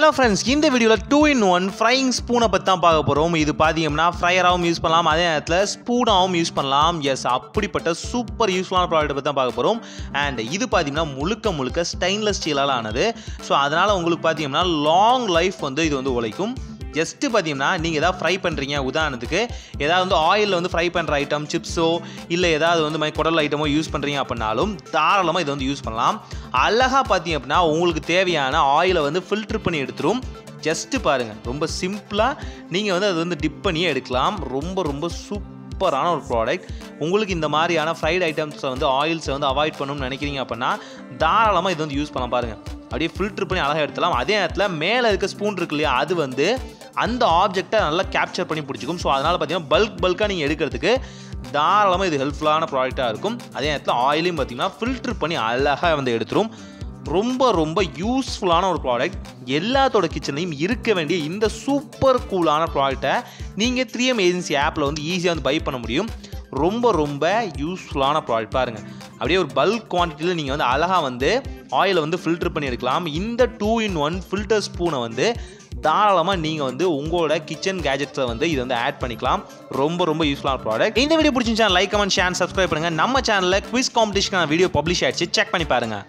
Hello friends, இந்த வீடியோல 2-in-1 frying spoon பத்தி தான் பார்க்க போறோம். இது பாத்தீங்கன்னா ஃப்ரையராவும் யூஸ் பண்ணலாம், அதே நேரத்துல ஸ்பூனாவும் யூஸ் பண்ணலாம். எஸ், அப்படிப்பட்ட சூப்பர் யூஸ்ஃபுல்லான ப்ராடக்ட் பத்தி தான் பார்க்க போறோம். அண்ட் இது பாத்தீங்கன்னா முழுக்க ஸ்டெயின்லெஸ் ஸ்டீலால ஆனது. ஸோ அதனால உங்களுக்கு பாத்தீங்கன்னா லாங் லைஃப் இது உழைக்கும். ஜஸ்ட்டு பார்த்தீங்கன்னா நீங்கள் எதாவது ஃப்ரை பண்ணுறீங்க, உதாரணத்துக்கு ஏதாவது ஆயிலில் ஃப்ரை பண்ணுற ஐட்டம், சிப்ஸோ இல்லை ஏதாவது குடல் ஐட்டமோ யூஸ் பண்ணுறீங்க அப்படின்னாலும் தாராளமாக இதை யூஸ் பண்ணலாம். அழகாக பார்த்தீங்க அப்படின்னா உங்களுக்கு தேவையான ஆயிலை ஃபில்டர் பண்ணி எடுத்துரும். ஜஸ்ட்டு பாருங்கள், ரொம்ப சிம்பிளாக நீங்கள் அதை டிப் பண்ணியே எடுக்கலாம். ரொம்ப சூப்பரான ஒரு ப்ராடக்ட். உங்களுக்கு இந்த மாதிரியான ஃப்ரைட் ஐட்டம்ஸை ஆயில்ஸை அவாய்ட் பண்ணணும்னு நினைக்கிறீங்க அப்படின்னா தாராளமாக இது யூஸ் பண்ணலாம். பாருங்கள், அப்படியே ஃபில்டர் பண்ணி அழகாக எடுத்துலாம். அதே நேரத்தில் மேலே இருக்க ஸ்பூன் இருக்கு இல்லையா, அது அந்த ஆப்ஜெக்டை நல்லா கேப்சர் பண்ணி பிடிச்சிக்கும். ஸோ அதனால் பார்த்தீங்கன்னா பல்காக நீங்கள் எடுக்கிறதுக்கு தாராளமாக இது ஹெல்ப்ஃபுல்லான ப்ராடக்டாக இருக்கும். அதே நேரத்தில் ஆயிலையும் பார்த்தீங்கன்னா ஃபில்டர் பண்ணி அழகாக எடுத்துரும். ரொம்ப யூஸ்ஃபுல்லான ஒரு ப்ராடக்ட். எல்லாத்தோட கிச்சன்லையும் இருக்க வேண்டிய இந்த சூப்பர் கூலான ப்ராடக்டை நீங்கள் 3M ஏஜென்சி ஆப்பில் ஈஸியாக பை பண்ண முடியும். ரொம்ப யூஸ்ஃபுல்லான ப்ராடக்ட். பாருங்கள், அப்படியே ஒரு பல்க் குவான்டிட்டியில் நீங்கள் அழகாக ஆயிலை ஃபில்டர் பண்ணி எடுக்கலாம். இந்த 2-in-1 ஃபில்டர் ஸ்பூனை தாராளமாக நீங்கள் உங்களோட கிச்சன் கேஜெட்ஸை இதை ஆட் பண்ணிக்கலாம். ரொம்ப யூஸ்ஃபுல்லான ப்ராடக்ட். இந்த வீடியோ பிடிச்சிருந்துச்சா லைக், கமெண்ட், ஷேர், சப்ஸ்கிரைப் பண்ணுங்கள். நம்ம சேனலில் குவிஸ் காம்படிஷனுக்கான வீடியோ பப்ளிஷ் ஆயிடுச்சு, செக் பண்ணி பாருங்கள்.